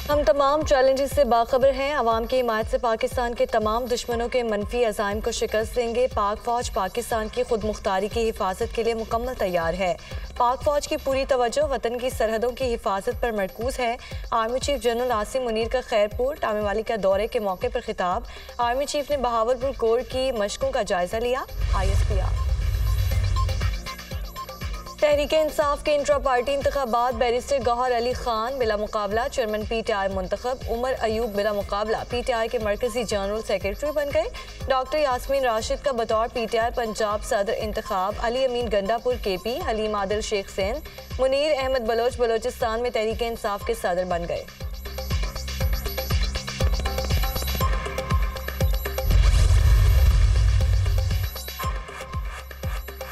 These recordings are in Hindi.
हम तमाम चैलेंजेस से बाखबर हैं। अवाम की हिमायत से पाकिस्तान के तमाम दुश्मनों के मनफी अज़ाइम को शिकस्त देंगे। पाक फौज पाकिस्तान की खुद मुख्तारी की हिफाजत के लिए मुकम्मल तैयार है। पाक फौज की पूरी तवज्जो वतन की सरहदों की हिफाजत पर मरकूज है। Army chief general Asim Munir का खैरपुर टामेवाली का दौरे के मौके पर खिताब। आर्मी चीफ ने बहावलपुर कोर की मशकों का जायजा लिया। ISPR तहरीके इंसाफ के इंट्रा पार्टी इंतखाबात। बैरिस्टर गौहर अली खान बिला मुकाबला चेयरमैन PTI मुंतखब। उमर अयूब बिला मुकाबला PTI के मरकजी जनरल सेक्रेटरी बन गए। डॉक्टर यास्मीन राशिद का बतौर PTI पंजाब सदर इंतखाब। अली अमीन गंडापुर KP। हलीम आदिल शेख सिंध। मुनीर अहमद बलोच बलोचिस्तान में तहरीके इंसाफ के सदर बन गए।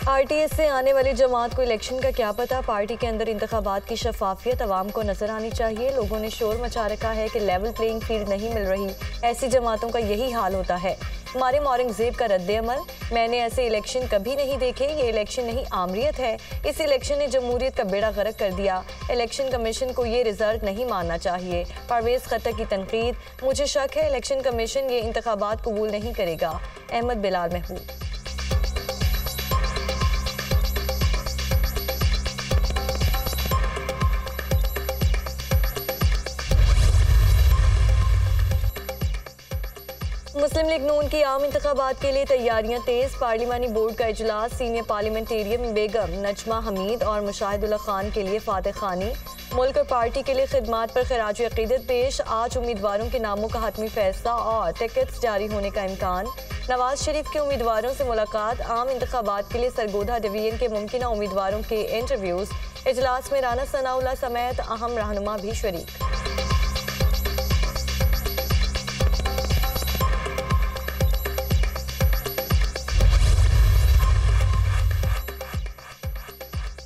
RTS से आने वाली जमात को इलेक्शन का क्या पता। पार्टी के अंदर इंतखाबात की शफाफियत अवाम को नजर आनी चाहिए। लोगों ने शोर मचा रखा है कि लेवल प्लेइंग फील्ड नहीं मिल रही। ऐसी जमातों का यही हाल होता है। हमारे औरंगजेब का रद्द-ए-अमल। मैंने ऐसे इलेक्शन कभी नहीं देखे। ये इलेक्शन नहीं आमरीत है। इस इलेक्शन ने जमहूरियत का बेड़ा गर्क कर दिया। इलेक्शन कमीशन को ये रिजल्ट नहीं मानना चाहिए। परवेज खट्टर की तनकीद। मुझे शक है इलेक्शन कमीशन ये इंतखाबात कबूल नहीं करेगा। अहमद बिलाल महबूब। मुस्लिम लीग नून की आम इंतखाबात के लिए तैयारियां तेज। पार्लिमानी बोर्ड का इजलास। सीनियर पार्लियामेंटेरियन बेगम नजमा हमीद और मुशाहिदुल्लाह खान के लिए फातह खानी। मुल्क और पार्टी के लिए खिदमात पर खराज अकीदत पेश। आज उम्मीदवारों के नामों का हतमी फैसला और टिकट्स जारी होने का इम्कान। नवाज शरीफ के उम्मीदवारों से मुलाकात। आम इंतखाबात के लिए सरगोधा डिवीजन के मुमकिन उम्मीदवारों के इंटरव्यूज। इजलास में राना सनाउल्लाह समेत अहम रहनुमा भी शरीक।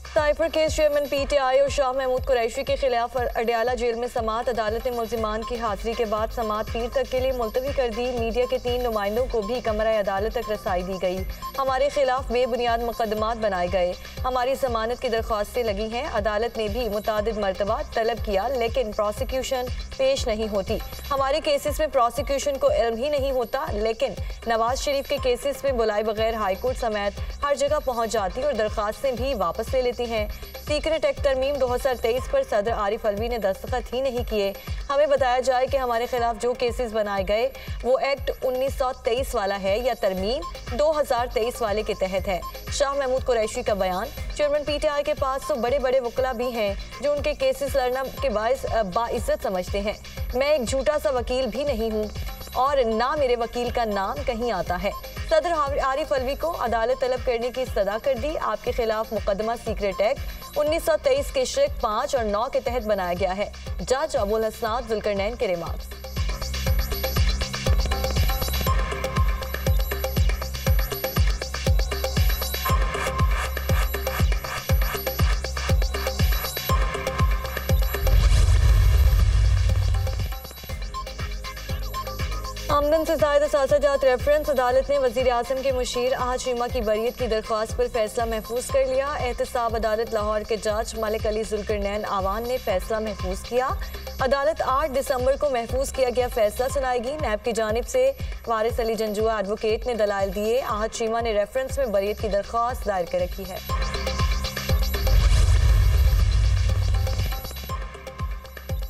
साइफर केस चेयरमैन PTI और शाह महमूद कुरैशी के खिलाफ अडयाला जेल में समाअत। अदालत ने मुल्जिमान की हाजिरी के बाद समाअत पीर तक के लिए मुलतवी कर दी। मीडिया के 3 नुमाइंदों को भी कमरा अदालत तक रसाई दी गई। हमारे खिलाफ बेबुनियाद मुकदमात बनाए गए। हमारी जमानत की दरख्वास्तें लगी हैं। अदालत ने भी मुतादिद मरतबा तलब किया लेकिन प्रोसिक्यूशन पेश नहीं होती। हमारे केसेस में प्रोसिक्यूशन को इल्म ही नहीं होता, लेकिन नवाज शरीफ के केसेस में बुलाए बगैर हाईकोर्ट समेत हर जगह पहुंच जाती और दरख्वास्तें भी वापस ले लेती हैं। सीक्रेट एक्ट तरमीम 2023 पर सदर आरिफ अलवी ने दस्तखत ही नहीं किए। हमें बताया जाए कि हमारे खिलाफ जो केसेस बनाए गए वो एक्ट 1923 वाला है या तरमीम 2023 वाले के तहत है। शाह महमूद कुरैशी का बयान। चेयरमैन PTI के पास तो बड़े बड़े वकला भी हैं जो उनके केसेस लड़ना के बाइज्जत समझते हैं। मैं एक झूठा सा वकील भी नहीं हूँ और ना मेरे वकील का नाम कहीं आता है। सदर आरिफ अलवी को अदालत तलब करने की सदा कर दी। आपके खिलाफ मुकदमा सीक्रेट एक्ट 1923 के शिक 5 और 9 के तहत बनाया गया है। जज अबुल हसनात जुल्करनैन के रिमार्क्स। आमदन से ज़ायद असासाजात रेफरेंस। अदालत ने वज़ीर आज़म के मुशीर आहद शीमा की बरियत की दरख्वास्त पर फैसला महफूज कर लिया। एहतसाब अदालत लाहौर के जज मलिक अली जुल्करनैन आवान ने फैसला महफूज किया। अदालत 8 दिसंबर को महफूज किया गया फैसला सुनाएगी। नैब की जानिब से वारिस अली जंजुआ एडवोकेट ने दलाइल दिए। आहद शीमा ने रेफरेंस में बरियत की दरख्वास्त दायर कर रखी है।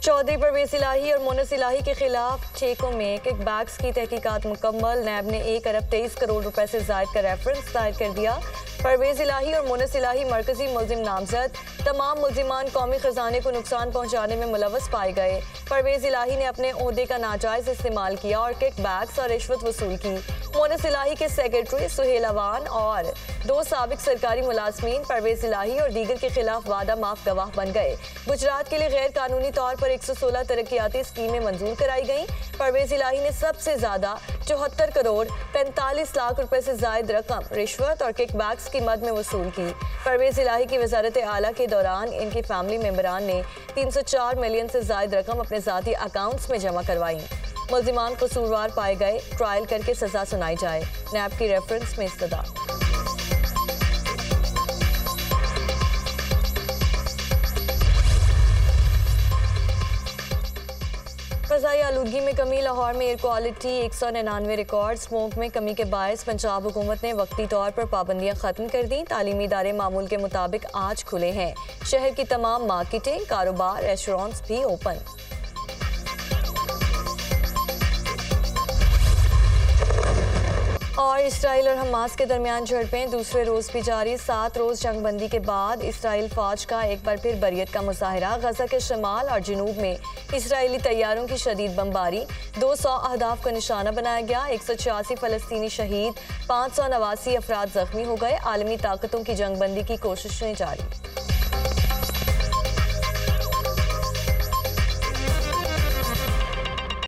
चौधरी परवेज इलाही और मोनस इलाही के खिलाफ ठेकों में किकबैक्स की तहकीकात मुकम्मल। नैब ने 1 अरब 23 करोड़ रुपए से जायद का रेफरेंस दायर कर दिया। परवेज इलाही और मोनस इलाही मरकजी मुल्जिम नामजद। तमाम मुल्जिमान कौमी खजाने को नुकसान पहुंचाने में मुलव्वस पाए गए। परवेज इलाही ने अपने ओहदे का नाजायज इस्तेमाल किया और किकबैक्स और रिश्वत वसूल की। मोनस इलाही के सेक्रेटरी सुहेल अवान और 2 साबिक सरकारी मुलाजमीन परवेज इलाही और दीगर के खिलाफ वादा माफ गवाह बन गए। गुजरात के लिए गैर कानूनी तौर पर 116 तरक्याती स्कीमें मंजूर कराई गईं। परवेज इलाही ने सबसे ज्यादा 74 करोड़ 45 लाख रुपए से जायद रकम रिश्वत और किकबैक्स की मद में वसूल की। परवेज इलाही की वजारत आला के दौरान इनके फैमिली मेंबरान ने 304 मिलियन से जायद रकम अपने ज़ाती अकाउंट्स में जमा करवाई। मुल्जिमान कसूरवार पाए गए, ट्रायल करके सजा सुनाई जाए। नैब की रेफरेंस में इस्तदा। आलूदगी में कमी। लाहौर में एयर क्वालिटी 199 रिकॉर्ड। स्मोक में कमी के बायस पंजाब हुकूमत ने वक्ती तौर पर पाबंदियां खत्म कर दी। तालीमी इदारे मामूल के मुताबिक आज खुले हैं। शहर की तमाम मार्केटें, कारोबार, रेस्टोरेंट्स भी ओपन। और इसराइल और हमास के दरमियान झड़पें दूसरे रोज भी जारी। 7 रोज जंगबंदी के बाद इसराइल फौज का एक बार फिर बरियत का मुजाहरा। गजा के शमाल और जनूब में इसराइली तैयारों की शदीद बमबारी। 200 अहदाफ को निशाना बनाया गया। 186 फलस्तीनी शहीद, 589 अफराद जख्मी हो गए। आलमी ताकतों की जंगबंदी की कोशिशें जारी।